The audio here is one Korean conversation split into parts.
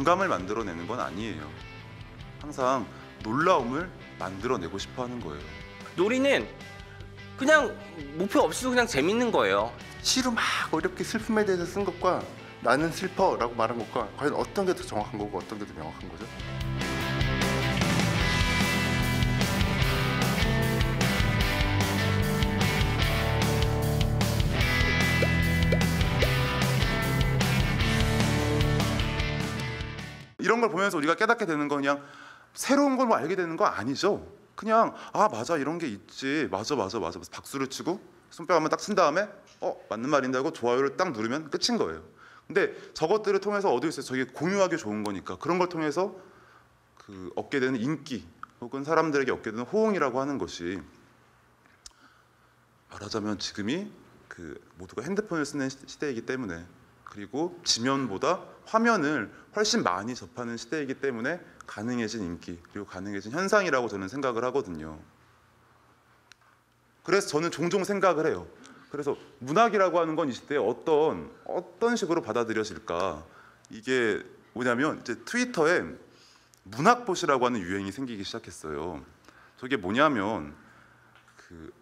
공감을 만들어내는 건 아니에요. 항상 놀라움을 만들어내고 싶어 하는 거예요. 놀이는 그냥 목표 없이도 그냥 재밌는 거예요. 시로 막 어렵게 슬픔에 대해서 쓴 것과 나는 슬퍼라고 말한 것과 과연 어떤 게 더 정확한 거고 어떤 게 더 명확한 거죠? 이런 걸 보면서 우리가 깨닫게 되는 건 그냥 새로운 걸 뭐 알게 되는 거 아니죠. 그냥 아 맞아 이런 게 있지 맞아 박수를 치고 손뼉 한번 딱 친 다음에 맞는 말인데 하고 좋아요를 딱 누르면 끝인 거예요. 근데 저것들을 통해서 얻을 수 있어요. 저게 공유하기 좋은 거니까 그런 걸 통해서 얻게 되는 인기 혹은 사람들에게 얻게 되는 호응이라고 하는 것이 말하자면 지금이 모두가 핸드폰을 쓰는 시대이기 때문에 그리고 지면보다 화면을 훨씬 많이 접하는 시대이기 때문에 가능해진 인기 그리고 가능해진 현상이라고 저는 생각을 하거든요. 그래서 저는 종종 생각을 해요. 그래서 문학이라고 하는 건 이 시대에 어떤 식으로 받아들여질까? 이게 뭐냐면 이제 트위터에 문학봇이라고 하는 유행이 생기기 시작했어요. 저게 뭐냐면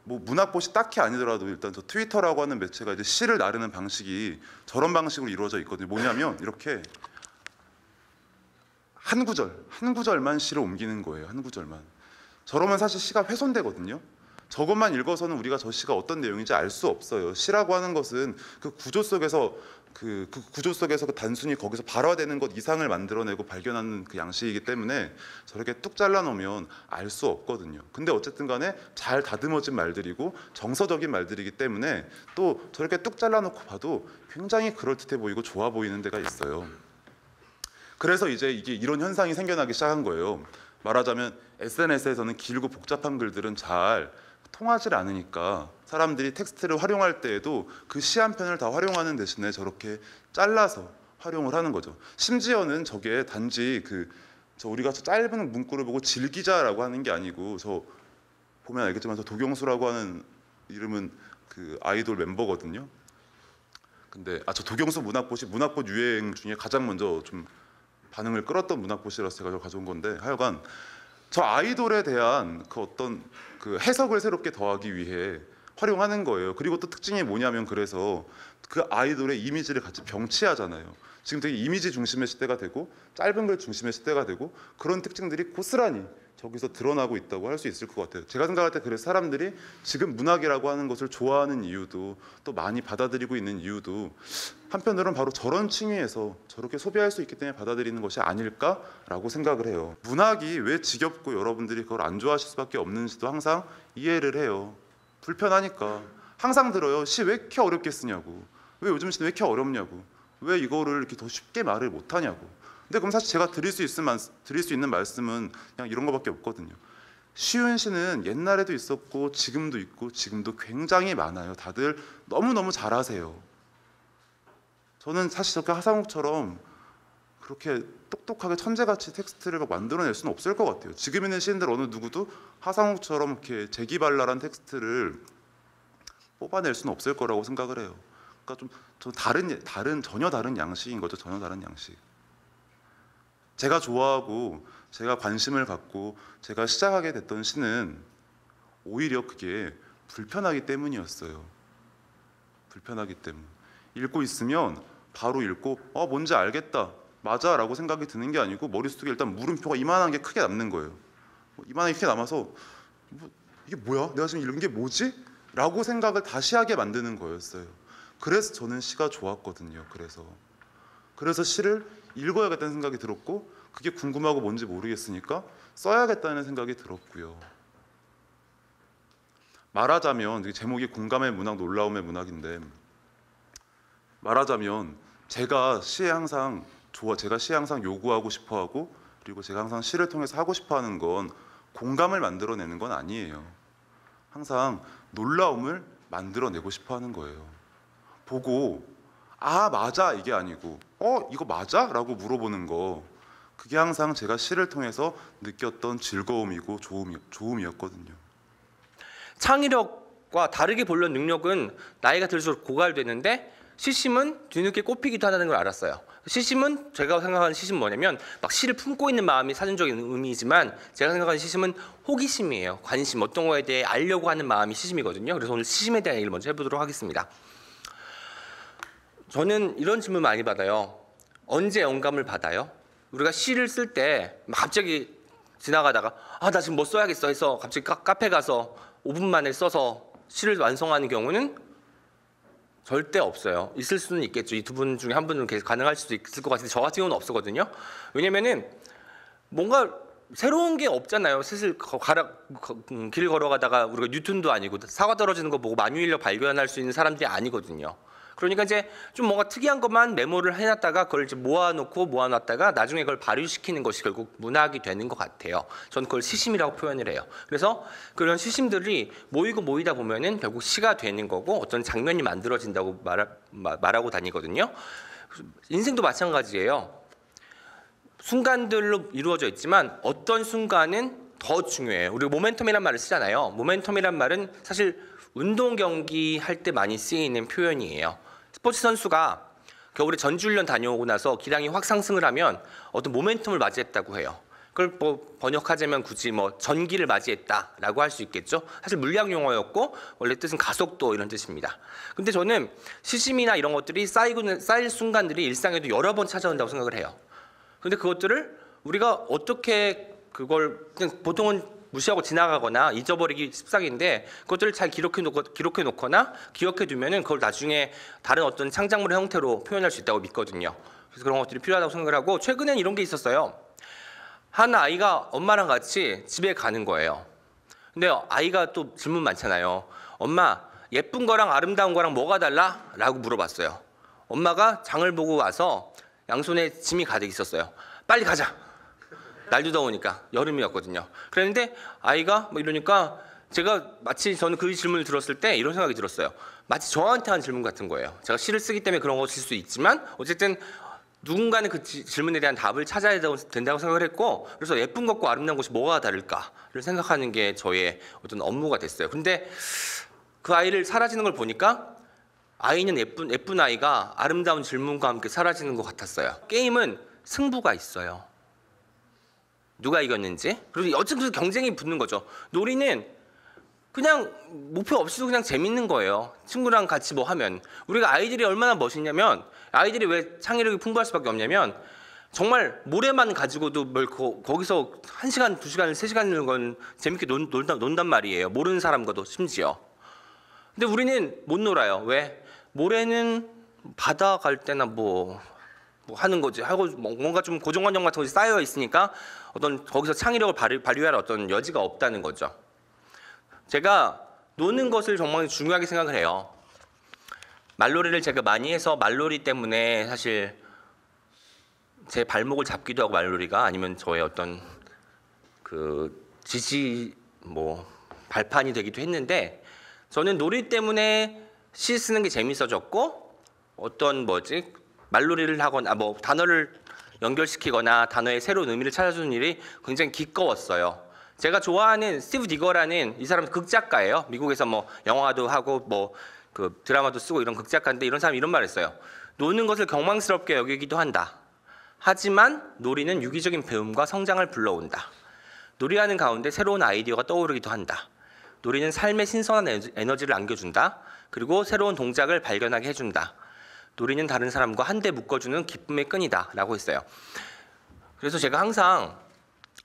뭐 문학봇이 딱히 아니더라도 일단 저 트위터라고 하는 매체가 이제 시를 나르는 방식이 저런 방식으로 이루어져 있거든요. 뭐냐면 이렇게 한 구절만 시로 옮기는 거예요. 한 구절만. 저러면 사실 시가 훼손되거든요. 저것만 읽어서는 우리가 저 시가 어떤 내용인지 알 수 없어요. 시라고 하는 것은 그 구조 속에서 단순히 거기서 발화되는 것 이상을 만들어내고 발견하는 그 양식이기 때문에 저렇게 뚝 잘라놓으면 알 수 없거든요. 근데 어쨌든 간에 잘 다듬어진 말들이고 정서적인 말들이기 때문에 또 저렇게 뚝 잘라놓고 봐도 굉장히 그럴듯해 보이고 좋아 보이는 데가 있어요. 그래서 이제 이런 현상이 생겨나기 시작한 거예요. 말하자면 SNS에서는 길고 복잡한 글들은 잘 통하지 않으니까 사람들이 텍스트를 활용할 때에도 그 시 한 편을 다 활용하는 대신에 저렇게 잘라서 활용을 하는 거죠. 심지어는 저게 단지 우리가 저 짧은 문구를 보고 즐기자라고 하는 게 아니고 저 보면 알겠지만 저 도경수라고 하는 이름은 아이돌 멤버거든요. 근데 저 도경수 문학봇 유행 중에 가장 먼저 좀 반응을 끌었던 문학봇이라서 제가 가져온 건데 하여간 저 아이돌에 대한 어떤 해석을 새롭게 더하기 위해 활용하는 거예요. 그리고 또 특징이 뭐냐면 그래서 그 아이돌의 이미지를 같이 병치하잖아요. 지금 되게 이미지 중심의 시대가 되고 짧은 글 중심의 시대가 되고 그런 특징들이 고스란히 저기서 드러나고 있다고 할 수 있을 것 같아요. 제가 생각할 때 그래서 사람들이 지금 문학이라고 하는 것을 좋아하는 이유도 또 많이 받아들이고 있는 이유도 한편으로는 바로 저런 층위에서 저렇게 소비할 수 있기 때문에 받아들이는 것이 아닐까라고 생각을 해요. 문학이 왜 지겹고 여러분들이 그걸 안 좋아하실 수밖에 없는지도 항상 이해를 해요. 불편하니까. 항상 들어요. 시 왜 이렇게 어렵게 쓰냐고. 왜 요즘 시는 왜 이렇게 어렵냐고. 왜 이거를 이렇게 더 쉽게 말을 못하냐고. 근데 그럼 사실 제가 드릴 수 있는 말씀은 그냥 이런 거밖에 없거든요. 쉬운 시는 옛날에도 있었고 지금도 있고 지금도 굉장히 많아요. 다들 너무너무 잘하세요. 저는 사실 저렇게 하상욱처럼 그렇게 똑똑하게 천재같이 텍스트를 만들어낼 수는 없을 것 같아요. 지금 있는 시인들 어느 누구도 하상욱처럼 이렇게 재기발랄한 텍스트를 뽑아낼 수는 없을 거라고 생각을 해요. 그러니까 좀 전혀 다른 양식인 거죠. 전혀 다른 양식. 제가 좋아하고 제가 관심을 갖고 제가 시작하게 됐던 시는 오히려 그게 불편하기 때문이었어요. 불편하기 때문. 읽고 있으면 바로 읽고 뭔지 알겠다. 맞아 라고 생각이 드는 게 아니고 머릿속에 일단 물음표가 이만한 게 크게 남는 거예요. 이만하게 크게 남아서 이게 뭐야? 내가 지금 읽은 게 뭐지? 라고 생각을 다시 하게 만드는 거였어요. 그래서 저는 시가 좋았거든요. 그래서 시를 읽어야겠다는 생각이 들었고 그게 궁금하고 뭔지 모르겠으니까 써야겠다는 생각이 들었고요. 말하자면 제목이 공감의 문학, 놀라움의 문학인데 말하자면 제가 시에 항상 요구하고 싶어하고 그리고 제가 항상 시를 통해서 하고 싶어하는 건 공감을 만들어내는 건 아니에요. 항상 놀라움을 만들어내고 싶어하는 거예요. 보고 맞아 이게 아니고 이거 맞아? 라고 물어보는 거 그게 항상 제가 시를 통해서 느꼈던 즐거움이고 좋음이었거든요. 창의력과 다르게 보려는 능력은 나이가 들수록 고갈되는데 시심은 뒤늦게 꼽히기도 하다는 걸 알았어요. 시심은 제가 생각하는 시심은 뭐냐면 막 시를 품고 있는 마음이 사전적인 의미이지만 제가 생각하는 시심은 호기심이에요. 관심, 어떤 거에 대해 알려고 하는 마음이 시심이거든요. 그래서 오늘 시심에 대한 얘기를 먼저 해보도록 하겠습니다. 저는 이런 질문 많이 받아요. 언제 영감을 받아요? 우리가 시를 쓸 때 갑자기 지나가다가 나 지금 뭐 써야겠어 해서 갑자기 카페 가서 5분 만에 써서 시를 완성하는 경우는 절대 없어요. 있을 수는 있겠죠. 이 두 분 중에 한 분은 계속 가능할 수도 있을 것 같은데 저 같은 경우는 없었거든요. 왜냐면은 뭔가 새로운 게 없잖아요. 슬슬 길 걸어가다가 우리가 뉴턴도 아니고 사과 떨어지는 거 보고 만유인력 발견할 수 있는 사람들이 아니거든요. 그러니까 이제 좀 뭔가 특이한 것만 메모를 해놨다가 그걸 이제 모아놨다가 나중에 그걸 발휘시키는 것이 결국 문학이 되는 것 같아요. 저는 그걸 시심이라고 표현을 해요. 그래서 그런 시심들이 모이다 보면은 결국 시가 되는 거고 어떤 장면이 만들어진다고 말하고 다니거든요. 인생도 마찬가지예요. 순간들로 이루어져 있지만 어떤 순간은 더 중요해요. 우리가 모멘텀이란 말을 쓰잖아요. 모멘텀이란 말은 사실 운동 경기 할 때 많이 쓰이는 표현이에요. 스포츠 선수가 겨울에 전지훈련 다녀오고 나서 기량이 확 상승을 하면 어떤 모멘텀을 맞이했다고 해요. 그걸 뭐 번역하자면 굳이 뭐 전기를 맞이했다라고 할 수 있겠죠. 사실 물리학 용어였고 원래 뜻은 가속도 이런 뜻입니다. 근데 저는 시심이나 이런 것들이 쌓일 순간들이 일상에도 여러 번 찾아온다고 생각을 해요. 근데 그것들을 우리가 어떻게 그걸 그냥 보통은 무시하고 지나가거나 잊어버리기 십상인데 그것들을 잘 기록해 놓거나 기억해 두면은 그걸 나중에 다른 어떤 창작물의 형태로 표현할 수 있다고 믿거든요. 그래서 그런 것들이 필요하다고 생각을 하고 최근엔 이런 게 있었어요. 한 아이가 엄마랑 같이 집에 가는 거예요. 근데 아이가 또 질문 많잖아요. 엄마, 예쁜 거랑 아름다운 거랑 뭐가 달라? 라고 물어봤어요. 엄마가 장을 보고 와서 양손에 짐이 가득 있었어요. 빨리 가자. 날도 더우니까 여름이었거든요. 그랬는데 아이가 뭐 이러니까 제가 마치 저는 그 질문을 들었을 때 이런 생각이 들었어요. 마치 저한테 한 질문 같은 거예요. 제가 시를 쓰기 때문에 그런 것일 수 있지만 어쨌든 누군가는 그 질문에 대한 답을 찾아야 된다고 생각을 했고 그래서 예쁜 것과 아름다운 것이 뭐가 다를까를 생각하는 게 저의 어떤 업무가 됐어요. 근데 그 아이를 사라지는 걸 보니까 아이는 예쁜 아이가 아름다운 질문과 함께 사라지는 것 같았어요. 게임은 승부가 있어요. 누가 이겼는지. 그리고 어쨌든 경쟁이 붙는 거죠. 놀이는 그냥 목표 없이도 그냥 재밌는 거예요. 친구랑 같이 뭐 하면. 우리가 아이들이 얼마나 멋있냐면 아이들이 왜 창의력이 풍부할 수밖에 없냐면 정말 모래만 가지고도 뭘 거기서 1시간, 2시간, 3시간 건 재밌게 논단 말이에요. 모르는 사람과도 심지어. 근데 우리는 못 놀아요. 왜? 모래는 바다 갈 때나 뭐 하는 거지 하고 뭔가 좀 고정관념 같은 것이 쌓여 있으니까 어떤 거기서 창의력을 발휘할 어떤 여지가 없다는 거죠. 제가 노는 것을 정말 중요하게 생각을 해요. 말놀이를 제가 많이 해서 말놀이 때문에 사실 제 발목을 잡기도 하고 말놀이가 아니면 저의 어떤 그 발판이 되기도 했는데 저는 놀이 때문에 시 쓰는 게 재밌어졌고 어떤 말놀이를 하거나 뭐 단어를 연결시키거나 단어의 새로운 의미를 찾아주는 일이 굉장히 기꺼웠어요. 제가 좋아하는 스티브 디거라는 이 사람은 극작가예요. 미국에서 뭐 영화도 하고 뭐 그 드라마도 쓰고 이런 극작가인데 이런 사람이 이런 말을 했어요. 노는 것을 경망스럽게 여기기도 한다. 하지만 놀이는 유기적인 배움과 성장을 불러온다. 놀이하는 가운데 새로운 아이디어가 떠오르기도 한다. 놀이는 삶에 신선한 에너지를 안겨준다. 그리고 새로운 동작을 발견하게 해준다. 놀이는 다른 사람과 한데 묶어주는 기쁨의 끈이다 라고 했어요. 그래서 제가 항상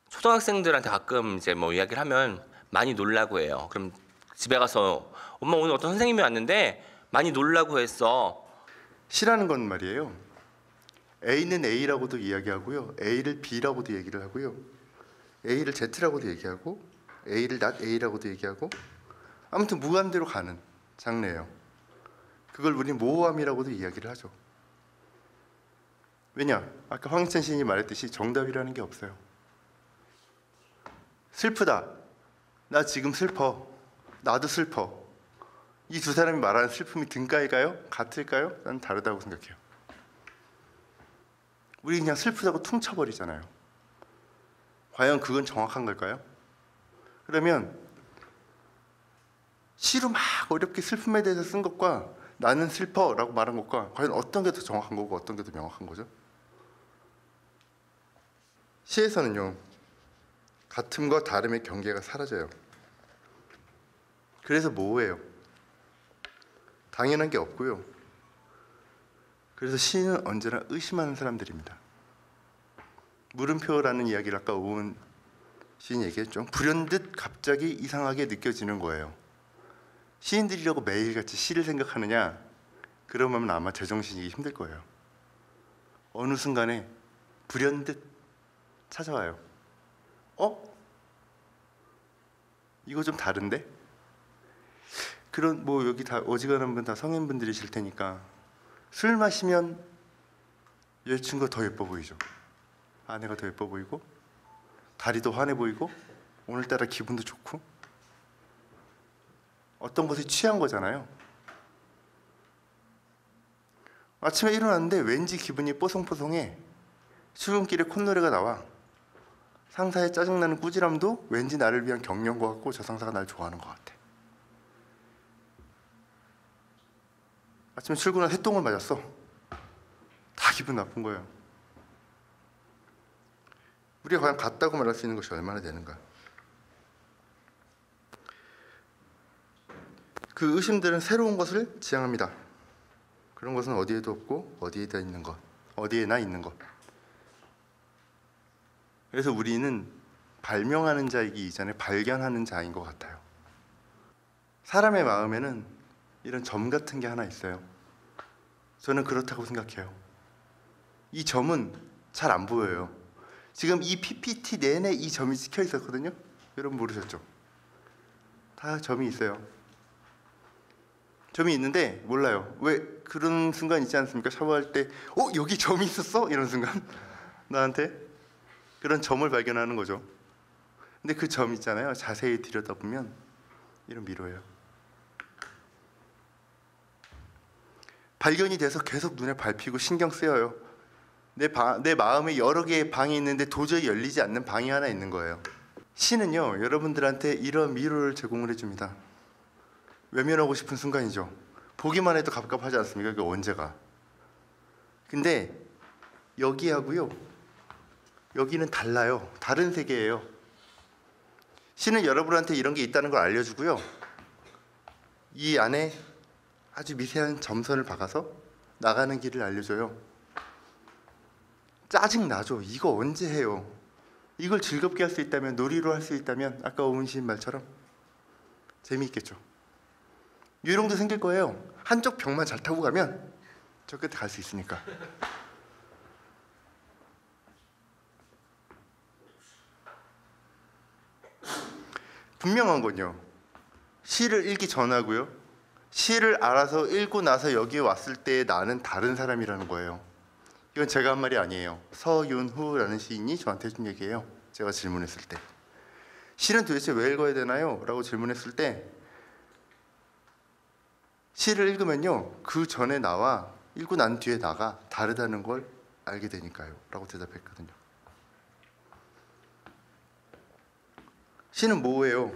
초등학생들한테 가끔 이제 뭐 이야기를 하면 많이 놀라고 해요. 그럼 집에 가서 엄마 오늘 어떤 선생님이 왔는데 많이 놀라고 했어. 시라는 건 말이에요. A는 A라고도 이야기하고요. A를 B라고도 얘기를 하고요. A를 Z라고도 얘기하고 A를 not A라고도 얘기하고 아무튼 무한대로 가는 장르예요. 그걸 우리 모호함이라고도 이야기를 하죠. 왜냐? 아까 황희찬 시인이 말했듯이 정답이라는 게 없어요. 슬프다. 나 지금 슬퍼. 나도 슬퍼. 이 두 사람이 말하는 슬픔이 등가일까요? 같을까요? 난 다르다고 생각해요. 우리 그냥 슬프다고 퉁쳐버리잖아요. 과연 그건 정확한 걸까요? 그러면 시로 막 어렵게 슬픔에 대해서 쓴 것과 나는 슬퍼라고 말한 것과 과연 어떤 게 더 정확한 거고 어떤 게 더 명확한 거죠? 시에서는요, 같음과 다름의 경계가 사라져요. 그래서 모호해요. 당연한 게 없고요. 그래서 시인은 언제나 의심하는 사람들입니다. 물음표라는 이야기를 아까 오은 시인이 얘기했죠. 불현듯 갑자기 이상하게 느껴지는 거예요. 시인들이라고 매일같이 시를 생각하느냐? 그러면 아마 제정신이기 힘들 거예요. 어느 순간에 불현듯 찾아와요. 이거 좀 다른데? 그런 뭐 여기 다 어지간한 분 다 성인분들이실 테니까 술 마시면 여자친구가 더 예뻐 보이죠. 아내가 더 예뻐 보이고 다리도 환해 보이고 오늘따라 기분도 좋고 어떤 것에 취한 거잖아요. 아침에 일어났는데 왠지 기분이 뽀송뽀송해. 출근길에 콧노래가 나와. 상사의 짜증나는 꾸지람도 왠지 나를 위한 격려인 것 같고 저 상사가 날 좋아하는 것 같아. 아침에 출근해서 해똥을 맞았어. 다 기분 나쁜 거예요. 우리가 과연 같다고 말할 수 있는 것이 얼마나 되는가. 그 의심들은 새로운 것을 지향합니다. 그런 것은 어디에도 없고 어디에나 있는 것. 그래서 우리는 발명하는 자이기 이전에 발견하는 자인 것 같아요. 사람의 마음에는 이런 점 같은 게 하나 있어요. 저는 그렇다고 생각해요. 이 점은 잘 안 보여요. 지금 이 PPT 내내 이 점이 찍혀 있었거든요. 여러분 모르셨죠? 다 점이 있어요. 점이 있는데 몰라요. 왜 그런 순간 있지 않습니까? 샤워할 때 여기 점이 있었어? 이런 순간 나한테 그런 점을 발견하는 거죠. 근데 그 점 있잖아요. 자세히 들여다보면 이런 미로예요. 발견이 돼서 계속 눈에 밟히고 신경 쓰여요. 내 마음에 여러 개의 방이 있는데 도저히 열리지 않는 방이 하나 있는 거예요. 시는요, 여러분들한테 이런 미로를 제공을 해줍니다. 외면하고 싶은 순간이죠. 보기만 해도 갑갑하지 않습니까? 그게 언제가. 근데 여기하고요, 여기는 달라요. 다른 세계예요. 시는 여러분한테 이런 게 있다는 걸 알려주고요, 이 안에 아주 미세한 점선을 박아서 나가는 길을 알려줘요. 짜증나죠. 이거 언제 해요? 이걸 즐겁게 할 수 있다면, 놀이로 할 수 있다면 아까 오은 시인 말처럼 재미있겠죠. 요령도 생길 거예요. 한쪽 벽만 잘 타고 가면 저 끝에 갈 수 있으니까. 분명한 건요, 시를 읽기 전하고요, 시를 알아서 읽고 나서 여기에 왔을 때 나는 다른 사람이라는 거예요. 이건 제가 한 말이 아니에요. 서윤후라는 시인이 저한테 해준 얘기예요. 제가 질문했을 때 시는 도대체 왜 읽어야 되나요? 라고 질문했을 때 시를 읽으면요, 그 전에 나와 읽고 난 뒤에 나가 다르다는 걸 알게 되니까요 라고 대답했거든요. 시는 모호해요.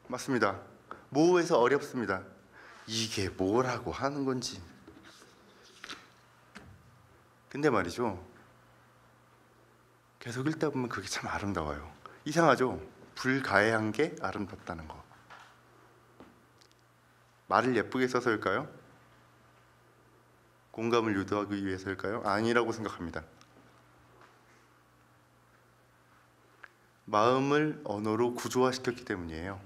맞습니다. 모호해서 어렵습니다. 이게 뭐라고 하는 건지. 근데 말이죠, 계속 읽다 보면 그게 참 아름다워요. 이상하죠? 불가해한 게 아름답다는 거. 말을 예쁘게 써서일까요? 공감을 유도하기 위해서일까요? 아니라고 생각합니다. 마음을 언어로 구조화시켰기 때문이에요.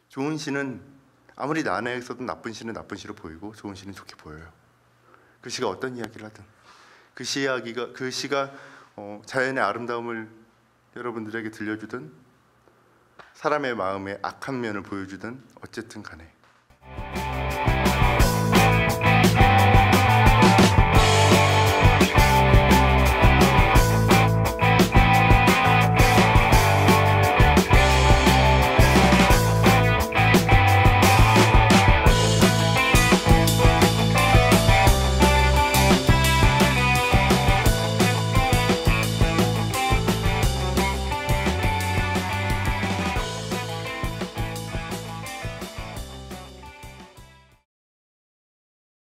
좋은 시는 아무리 난해했어도 나쁜 시는 나쁜 시로 보이고 좋은 시는 좋게 보여요. 그 시가 어떤 이야기를 하든 그 시가 자연의 아름다움을 여러분들에게 들려주든 사람의 마음의 악한 면을 보여주든 어쨌든 간에